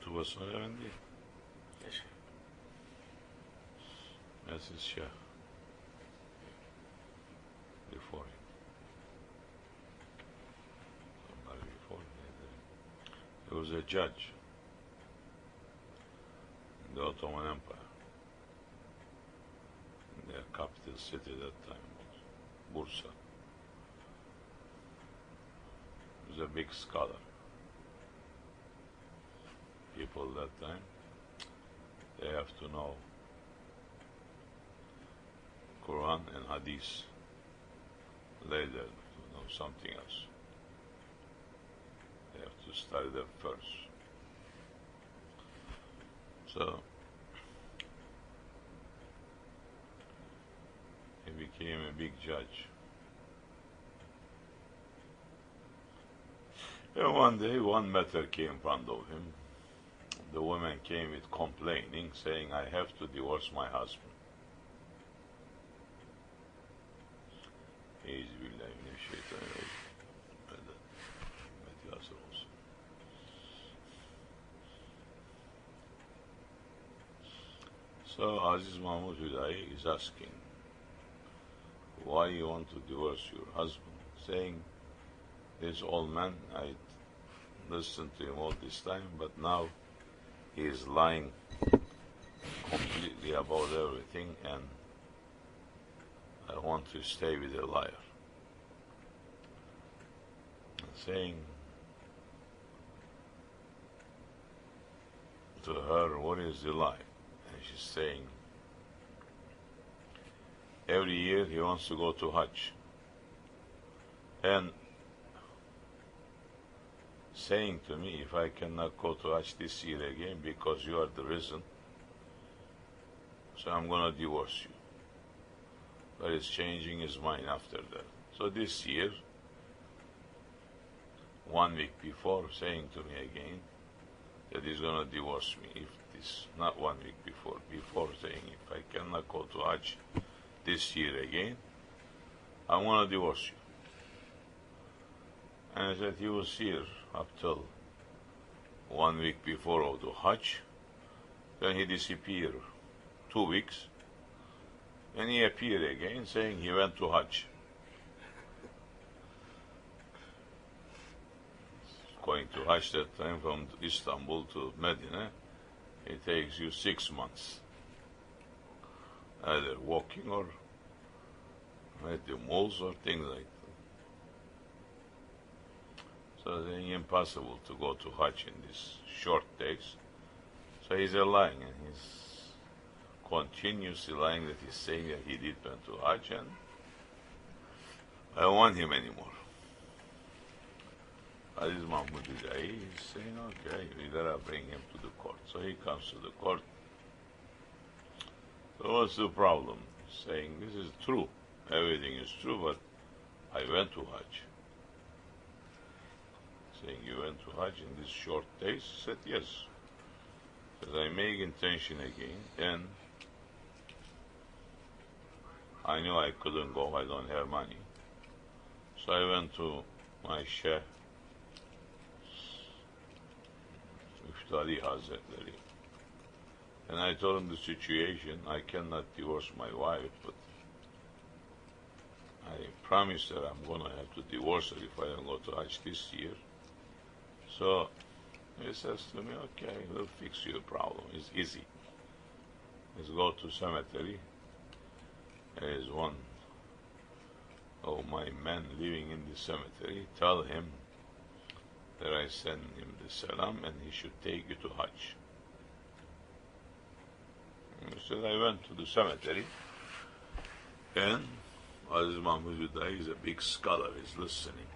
kutuba sonra Efendi. Aziz Shaykh. Before him. Somebody before him. He was a judge in the Ottoman Empire. In their capital city at that time was Bursa. He was a big scholar. People that time, they have to know Quran and Hadith. Later, to know something else. They have to study them first. So, he became a big judge. And one day, one matter came in front of him. The woman came with complaining, saying, I have to divorce my husband. So Aziz Mahmud Hudayi is asking, why you want to divorce your husband? Saying, this old man, I listened to him all this time, but now he is lying completely about everything, and I want to stay with a liar. Saying to her, what is the lie? And she's saying, every year he wants to go to Hajj. And saying to me, if I cannot go to Hajj this year again because you are the reason, so I'm going to divorce you. But he's changing his mind after that. So this year, 1 week before, saying to me again that he's going to divorce me. If this, not 1 week before saying, if I cannot go to Hajj this year again, I'm going to divorce you. And I said, he was here up till 1 week before of the Hajj. Then he disappeared 2 weeks. And he appeared again saying he went to Hajj. Going to Hajj that time from Istanbul to Medina, it takes you 6 months. Either walking or at the malls or things like that. So it's impossible to go to Hajj in these short days. So he's lying, and he's continuously lying that he's saying that he did went to Hajj, and I don't want him anymore. Aziz Mahmud Hudayi is saying, okay, we gotta bring him to the court. So he comes to the court. So what's the problem? Saying, this is true. Everything is true, but I went to Hajj. Saying, you went to Hajj in these short days? He said, yes. Because I make intention again, then I knew I couldn't go, I don't have money. So I went to my Shaykh, hazratleri, and I told him the situation. I cannot divorce my wife, but I promised her I'm going to have to divorce her if I don't go to Hajj this year. So he says to me, okay, we'll fix your problem. It's easy. Let's go to cemetery. There is one of my men living in the cemetery. Tell him that I send him the salam and he should take you to Hajj. And he said, I went to the cemetery, and Aziz Mahmud Hudayi is a big scholar, he's listening.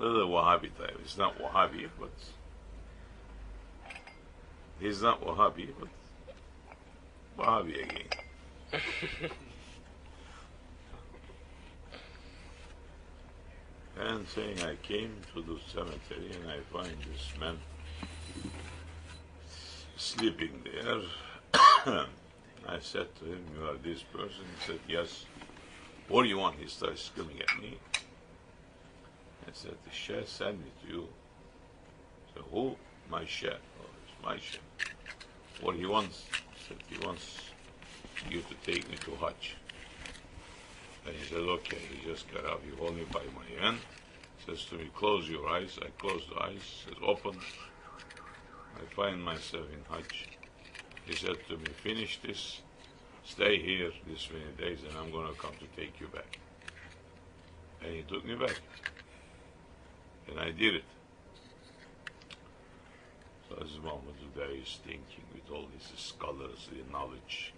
A little Wahhabi type. He's not Wahhabi, but he's not Wahhabi, but Wahhabi again. And saying, I came to the cemetery and I find this man sleeping there. I said to him, you are this person? He said, yes. What do you want? He started screaming at me. I said, the Shaykh sent me to you. I said, who? my share. Oh, it's my share. What he wants, said he wants you to take me to Hajj. And he said, okay. He just got up. He hold me by my hand. Says to me, close your eyes. I close the eyes. Says, open. I find myself in Hajj. He said to me, finish this. Stay here this many days and I'm going to come to take you back. And he took me back. And I did it. So as Mahmud Hudayi is thinking with all his scholarly knowledge,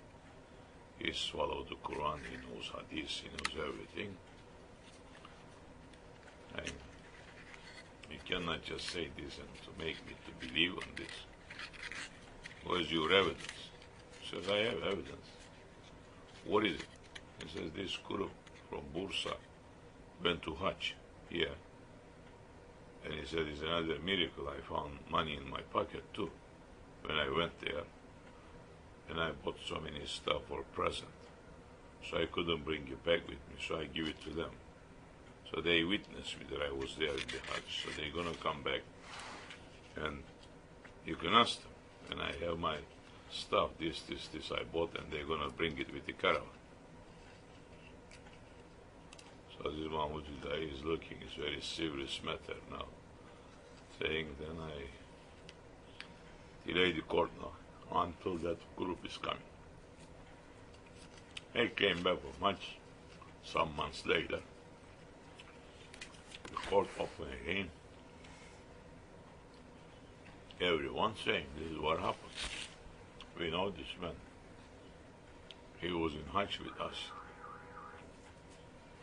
he swallowed the Quran, he knows Hadith, he knows everything. And you cannot just say this and to make me to believe on this. Where's your evidence? He says, I have evidence. What is it? He says, this group from Bursa went to Hajj here. And he said, it's another miracle. I found money in my pocket too when I went there. And I bought so many stuff for present. So I couldn't bring it back with me, so I give it to them. So they witnessed me that I was there in the Hajj. So they're going to come back and you can ask them. And I have my stuff, this I bought, and they're going to bring it with the caravan. So this Mahmud Hudayi is looking, it's very serious matter now, saying then I delay the court now until that group is coming. They came back from Hajj some months later. The court opened again. Everyone saying, this is what happened. We know this man. He was in Hajj with us.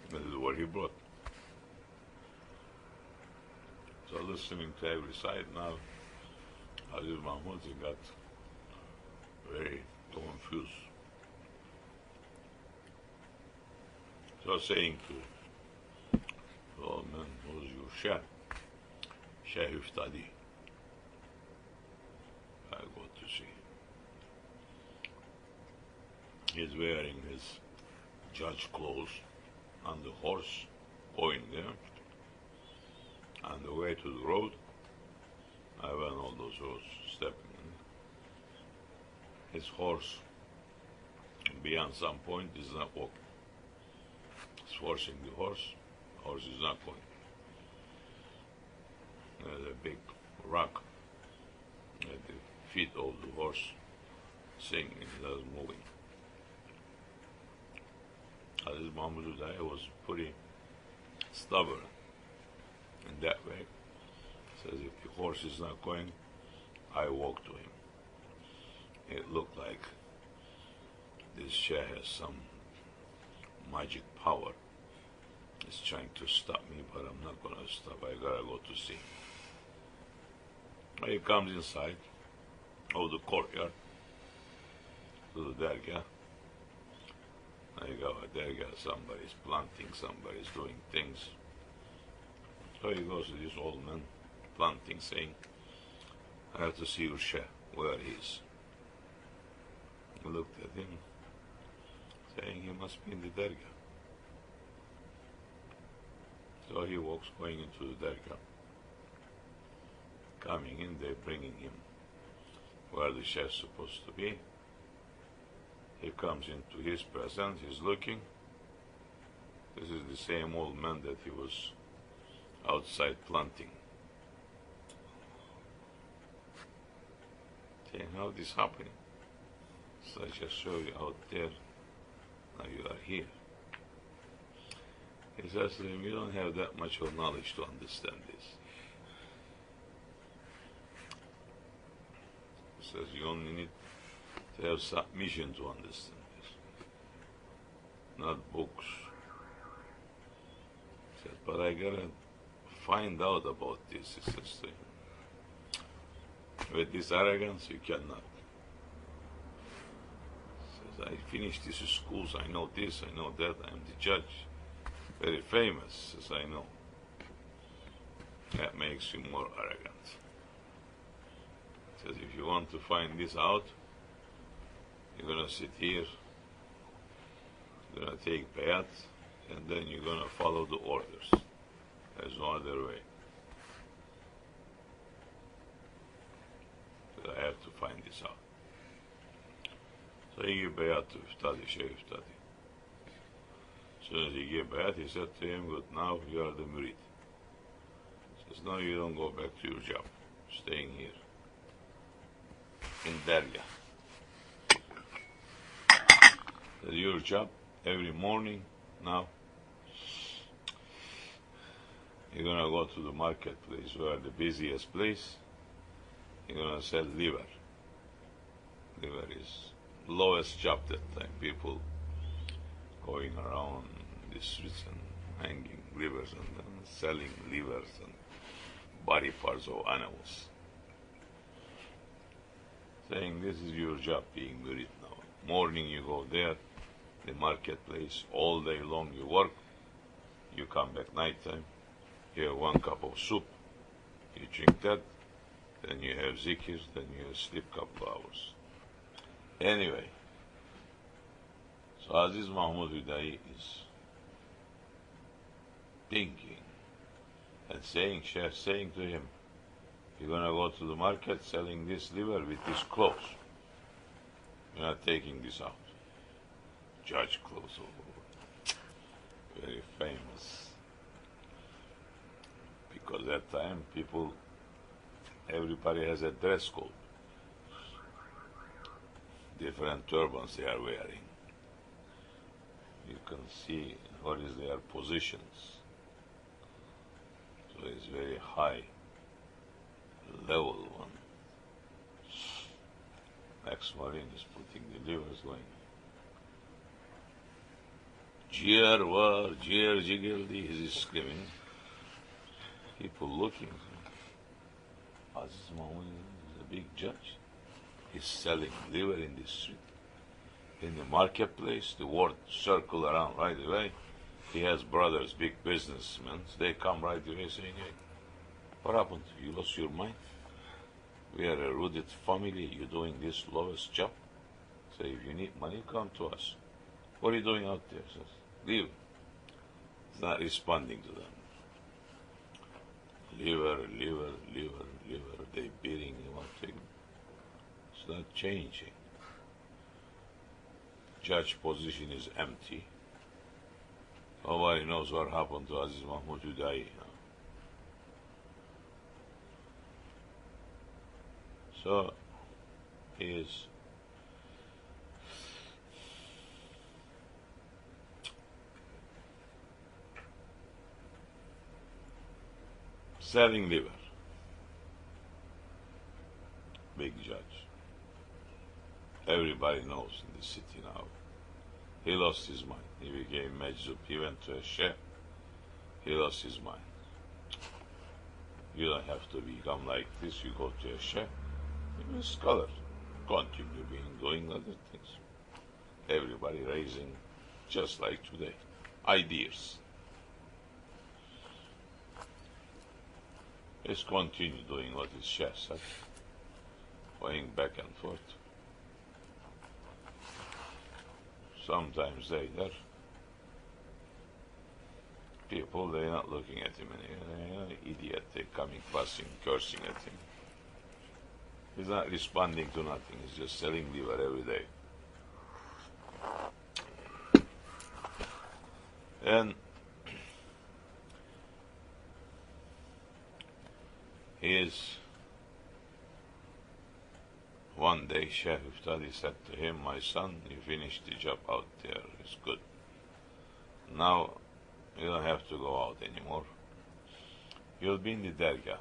This is what he brought. So listening to every side now, Aziz Mahmud got very confused. So saying to the old man, who's your Shaykh Iftadi? I go to see. He's wearing his judge clothes on the horse, going there. On the way to the road, I went all those roads, stepping in. His horse, beyond some point, is not walking. He's forcing the horse is not going. There's a big rock at the feet of the horse, singing, that's moving. Aziz Mahmud Hudayi was pretty stubborn in that way. Says if the horse is not going, I walk to him. It looked like this Shaykh has some magic power. He's trying to stop me, but I'm not going to stop. I gotta go to see him. He comes inside of the courtyard to the dergah. I go at dergah, somebody's planting, somebody's doing things. So he goes to this old man planting, saying, I have to see your Shaykh, where he is. He looked at him, saying he must be in the dergah. So he walks, going into the dergah. Coming in, they're bringing him where the Shaykh is supposed to be. He comes into his presence, he's looking. This is the same old man that he was outside planting. Saying, how this happening? So I just show you out there, now you are here. He says to him, you don't have that much of knowledge to understand this. He says, you only need to have submission to understand this, not books. He said, but I gotta find out about this. He says to him, with this arrogance, you cannot. He says, I finished these schools, I know this, I know that, I'm the judge. Very famous, as I know. That makes you more arrogant. He says, if you want to find this out, you're going to sit here, you're going to take bath, and then you're going to follow the orders. There's no other way. find this out. So he gave bayat to Iftadi, Shaykh Iftadi. As soon as he gave bayat, he said to him, good, now you are the murid. He says, no, you don't go back to your job. Staying here. In Darya. Says, your job, every morning, now, you're going to go to the marketplace, where the busiest place, you're going to sell liver. Liver is lowest job that time. People going around the streets and hanging livers and selling livers and body parts of animals. Saying this is your job, being murid now. Morning you go there, the marketplace, all day long you work, you come back nighttime, you have 1 cup of soup, you drink that, then you have zikr, then you have sleep couple hours. Anyway, so Aziz Mahmud Hudayi is thinking and saying, Shaykh saying to him, you're going to go to the market selling this liver with this clothes. You're not taking this out. Judge clothes, very famous. Because that time people, everybody has a dress code. Different turbans they are wearing. You can see what is their positions. So it's very high level one. Ex-Marine is putting the livers going. Jeer war, jeer jigildi, he is screaming. People looking. Aziz Mahmud is a big judge. He's selling liver in the street. In the marketplace, the word circle around right away. He has brothers, big businessmen. They come right away saying, hey, what happened? You lost your mind? We are a rooted family. You're doing this lowest job. Say, if you need money, come to us. What are you doing out there? Says, leave. He's not responding to them. Liver, liver, liver, liver. They beating him up. It's not changing. Judge position is empty. Nobody knows what happened to Aziz Mahmud Hudayi. So, he is selling liver. Big judge. Everybody knows in the city now. He lost his mind. He became majzub. He went to a Shaykh. He lost his mind. You don't have to become like this. You go to a Shaykh. You're a scholar. Continue doing other things. Everybody raising, just like today, ideas. Let's continue doing what his Shaykh said. Going back and forth. Sometimes later, people, they're not looking at him anymore. Idiot, they're coming, fussing, cursing at him. He's not responding to nothing. He's just selling liver every day. And he is, one day Shaykh Iftadi said to him, my son, you finished the job out there, it's good. Now you don't have to go out anymore. You'll be in the Dargah.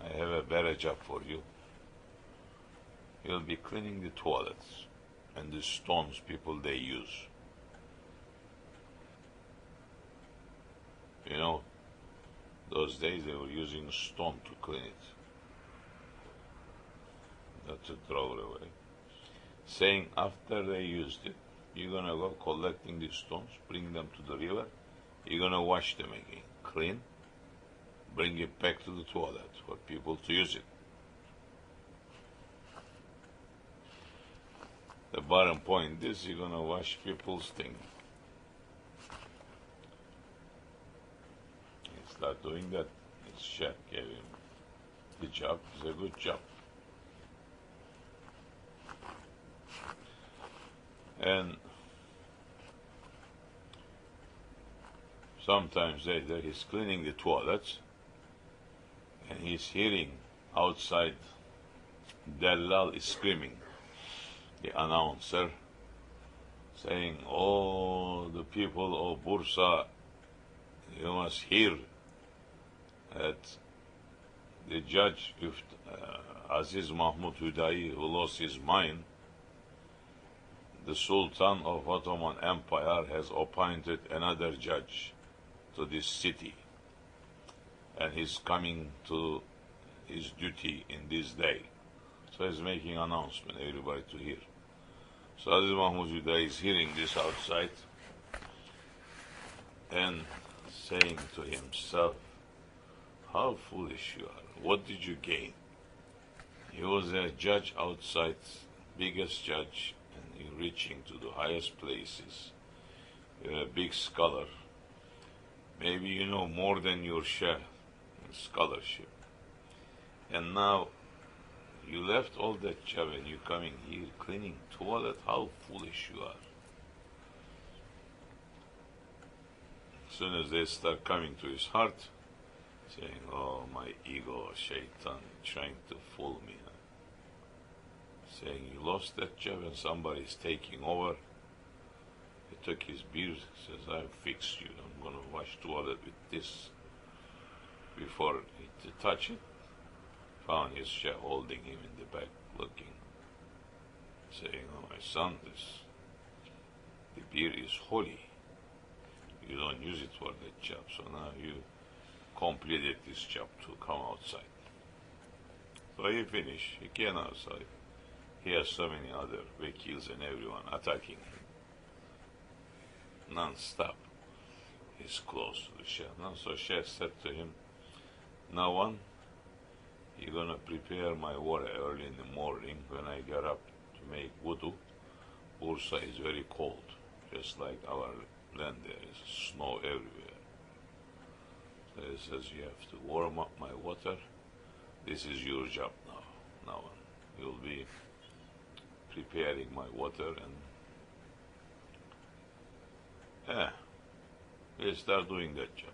I have a better job for you. You'll be cleaning the toilets and the stones people they use. You know, those days they were using stone to clean it. Not to throw it away. Saying after they used it, you're going to go collecting the stones, bring them to the river, you're going to wash them again, clean, bring it back to the toilet for people to use it. The bottom point is you're going to wash people's things. He started doing that. His Shaykh gave him the job. It's a good job. And sometimes later he's cleaning the toilets and he's hearing outside Dellal is screaming, the announcer, saying, "Oh, the people of Bursa, you must hear that the judge, Aziz Mahmud Hudayi, who lost his mind, the Sultan of Ottoman Empire has appointed another judge to this city, and he's coming to his duty in this day." So he's making announcement, everybody to hear. So Aziz Mahmud Hudayi is hearing this outside and saying to himself, "How foolish you are. What did you gain? He was a judge outside, biggest judge, and you're reaching to the highest places. You're a big scholar. Maybe you know more than your share in scholarship. And now you left all that job and you're coming here cleaning toilet. How foolish you are." As soon as they start coming to his heart, saying, "Oh, my ego, shaitan, trying to fool me." Saying, "You lost that job and somebody's taking over." He took his beard, says, "I'll fix you. I'm going to wash toilet with this." Before he touch it, found his Shaykh holding him in the back, looking, saying, "Oh, my son, the beard is holy. You don't use it for that job, so now you completed this job to come outside." So he finished. He came outside. He has so many other vehicles and everyone attacking him non-stop. He's close to the Shaykh. Now, so Shaykh said to him, "Now one, you're going to prepare my water early in the morning when I get up to make wudu. Bursa is very cold, just like our land. There is snow everywhere. So he says, you have to warm up my water. This is your job now. Now on. You'll be preparing my water, and he'll start doing that job."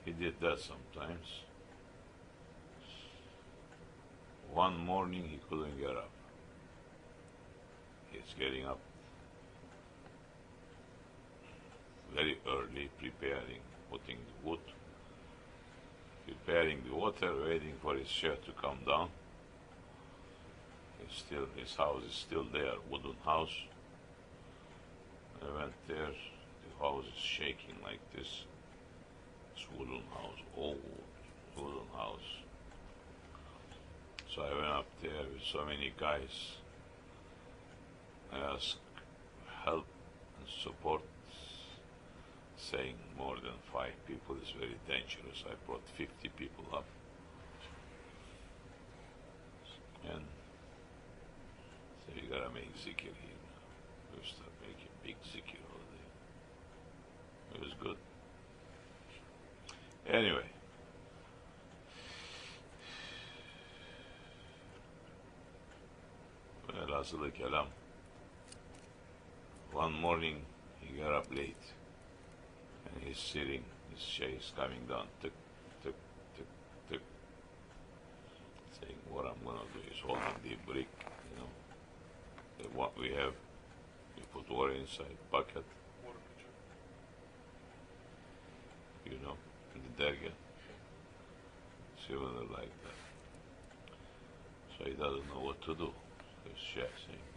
He did that sometimes. One morning he couldn't get up. He's getting up very early, preparing, putting the wood, preparing the water, waiting for his Shaykh to come down. His house is still there, wooden house. I went there, the house is shaking like this. It's wooden house, old wooden house. So I went up there with so many guys. I asked help and support, saying more than 5 people is very dangerous. I brought 50 people up. And so you gotta make zikr here now. We start making big zikr all day. It was good. Anyway. Well, Kalam. One morning he got up late and he's sitting, his Shaykh is coming down, tick, tick, tick, tick, saying, "What I'm gonna do is holding the brick, what we have, we put water inside, bucket, Water pitcher. in the dargah, similar like that." So he doesn't know what to do. His Shaykh saying,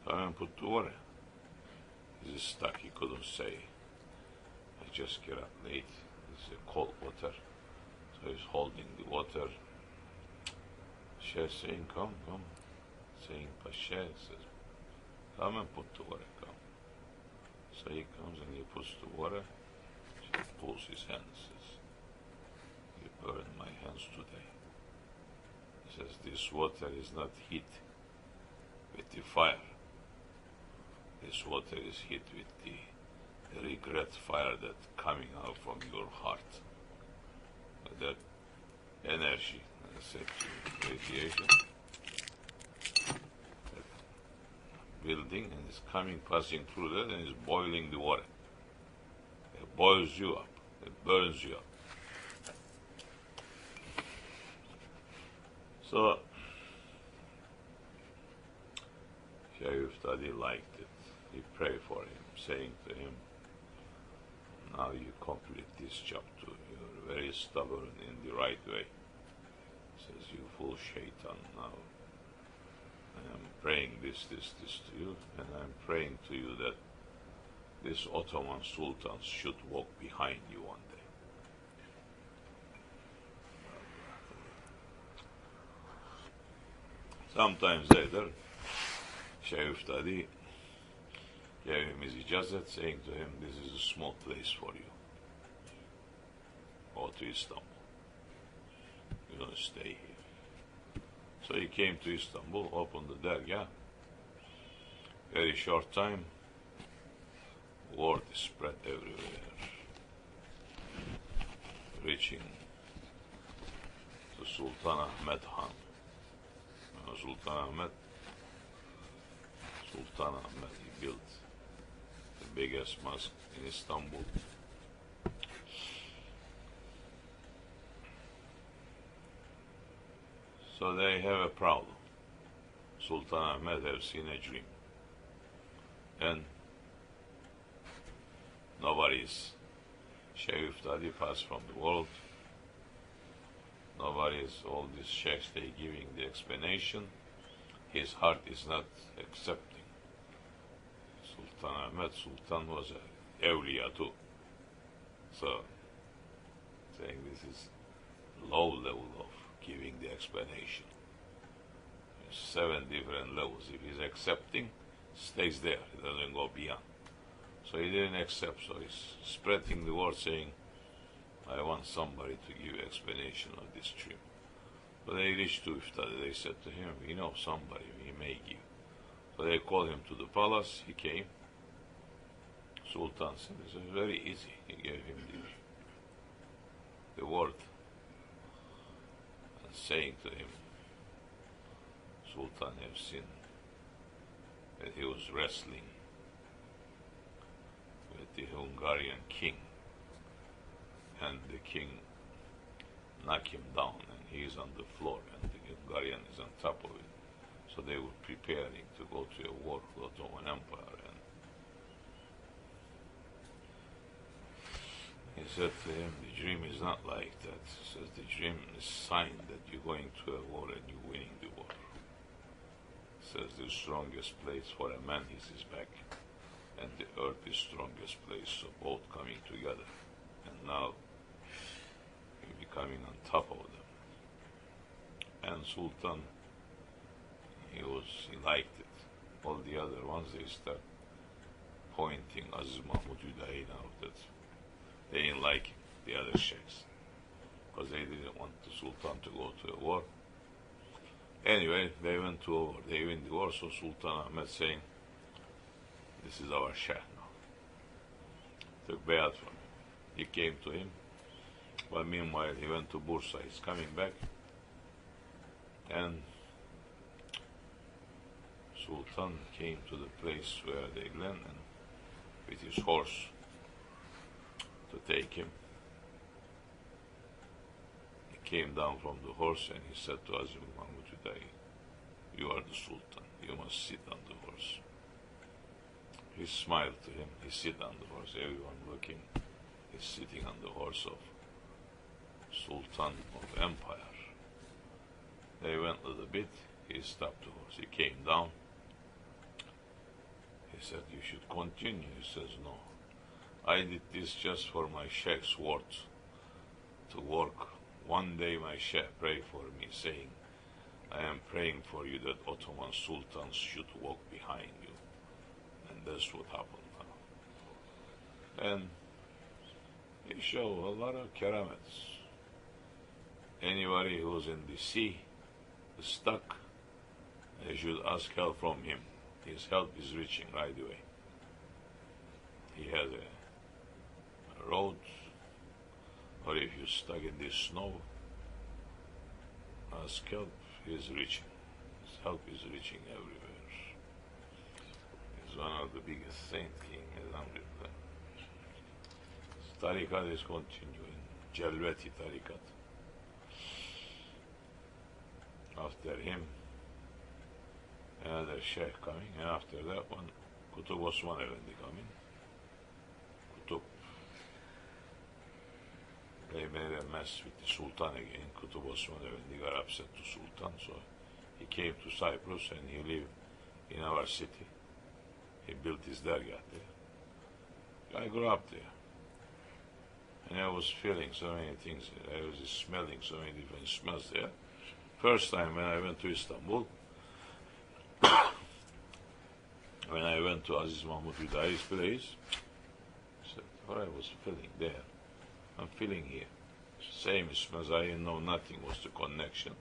"Come and put the water." He's stuck, he couldn't say. I just get up late, it's a cold water. So he's holding the water. Shaykh saying, come. Saying, Pasha says, "Come and put the water, come." So he comes and he puts the water. He pulls his hand and says, "You burned my hands today." He says, "This water is not heat with the fire. This water is heat with the regret fire that's coming out from your heart." That energy, I said to you, radiation, that building and is coming, passing through that, and is boiling the water. It boils you up. It burns you up. So, Shaykh Hudayi liked it. He prayed for him, saying to him, now you complete this job too. You're very stubborn in the right way. He says, you fool shaitan, now I am praying this to you, and I'm praying to you that this Ottoman sultans should walk behind you one day. Sometimes later, Shaykh Hudayi gave him his ijazat, saying to him, this is a small place for you. Go to Istanbul. You're going to stay here. So he came to Istanbul, opened the dergah. Very short time, word is spread everywhere, reaching to Sultan Ahmed Khan. Sultan Ahmed, he built the biggest mosque in Istanbul. So they have a problem. Sultan Ahmed have seen a dream, and nobody's Shaykh Hudayi passed from the world. Nobody's, all these sheikhs, they giving the explanation. His heart is not accepting. Sultan Ahmed Sultan was a awliya too. So, saying this is low level of giving the explanation. There's 7 different levels. If he's accepting, stays there. He doesn't go beyond. So he didn't accept. So he's spreading the word, saying, I want somebody to give explanation of this dream. So they reached to Hudayi. They said to him, we know somebody, we may give. So they called him to the palace. He came. Sultan said, it was very easy. He gave him the word, and saying to him, Sultan have seen that he was wrestling with the Hungarian king, and the king knocked him down, and he is on the floor, and the Hungarian is on top of it. So they were preparing to go to a war with the Ottoman Empire. And he said to him, the dream is not like that. He says, the dream is a sign that you're going to a war and you're winning the war. He says, the strongest place for a man is his back, and the earth is strongest place, so both coming together. And now you're becoming on top of them. And Sultan, he liked it. All the other ones, they start pointing Aziz Mahmud Hudayi now that they didn't like the other sheikhs, because they didn't want the Sultan to go to a war. Anyway, they went to a war. They win the war, so Sultan Ahmed saying, this is our Shaykh now. Took bayat from him. He came to him, but meanwhile he went to Bursa. He's coming back, and Sultan came to the place where they land, and with his horse to take him. He came down from the horse and he said to Aziz Mahmud Hudayi, you are the Sultan, you must sit on the horse. He smiled to him, he sit on the horse, everyone looking, he's sitting on the horse of Sultan of Empire. They went a little bit, he stopped the horse, he came down. He said, you should continue. He says, no. I did this just for my Sheikh's words, to work. One day my Sheikh prayed for me, saying, I am praying for you that Ottoman sultans should walk behind you. And that's what happened now. And he showed a lot of keramats. Anybody who's in the sea, stuck, they should ask help from him. His help is reaching right away. He has a road, or if you're stuck in the snow, ask help, he is reaching. His help is reaching everywhere. one of the biggest saints, King, alhamdulillah. Tariqat is continuing, Jalwati Tariqat. After him, another Shaykh coming, and after that one, Kutub Osman Efendi coming. Kutub, they made a mess with the Sultan again. Kutub Osman Efendi got upset to Sultan, so he came to Cyprus and he lived in our city. He built his dargah there. I grew up there. And I was feeling so many things. I was smelling so many different smells there. First time when I went to Istanbul, when I went to Aziz Mahmud Hudayi's place, I said, what I was feeling there, I'm feeling here. Same smells, I didn't know nothing was the connection.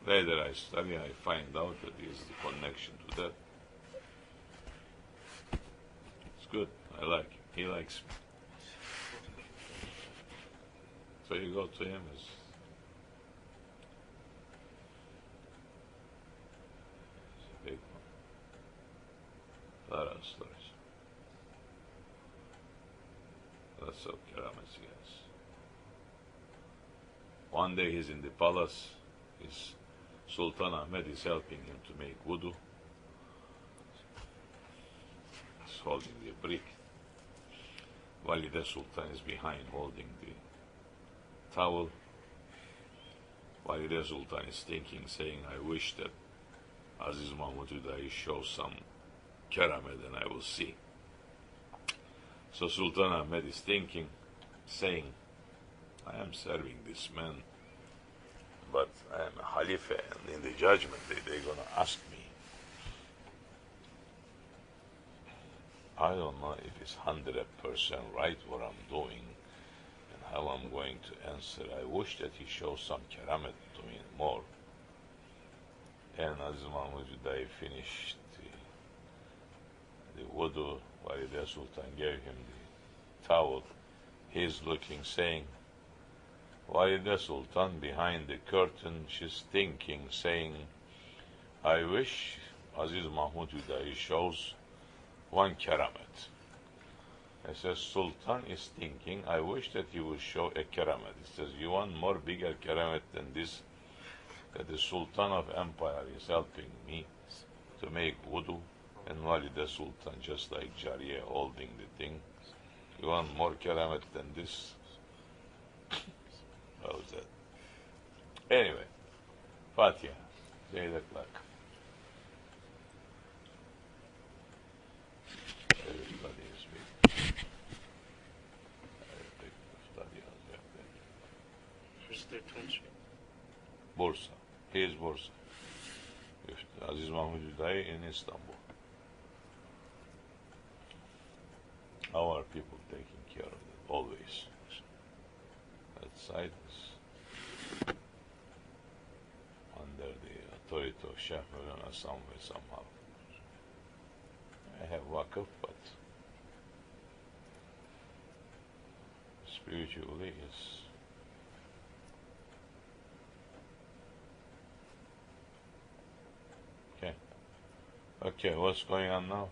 Later I study, I find out that is the connection to that. It's good, I like him, he likes me. So you go to him as a big one. A lot of stories. Lots of keramas, yes. One day he's in the palace, his Sultan Ahmed is helping him to make wudu. He's holding the brick. Valide Sultan is behind holding the towel. Valide Sultan is thinking, saying, I wish that Aziz Mahmud Hudayi shows some keramet and I will see. So Sultan Ahmed is thinking, saying, I am serving this man, but I am a Khalifa, and in the judgment day they're going to ask me. I don't know if it's 100% right what I'm doing and how I'm going to answer. I wish that he shows some keramet to me more. And Aziz Mahmud Hudayi finished the wudu, Valide Sultan gave him the towel. He's looking, saying, Valide Sultan behind the curtain, she's thinking, saying, I wish Aziz Mahmud Hudayi shows one keramet. I says, Sultan is thinking, I wish that he would show a keramet. He says, you want more bigger keramet than this? That the Sultan of Empire is helping me to make wudu, and Valide Sultan just like Jariya holding the thing. You want more keramet than this? How's that? Anyway, Fatiha, 8 o'clock. Everybody is big. Where's the country? Bursa. He is Bursa. Aziz Mahmud Hudayi in Istanbul. Our people taking care of it, always. That side is under the authority of Shaykh somewhere, somehow. I have waqf, but spiritually is okay. Okay, what's going on now?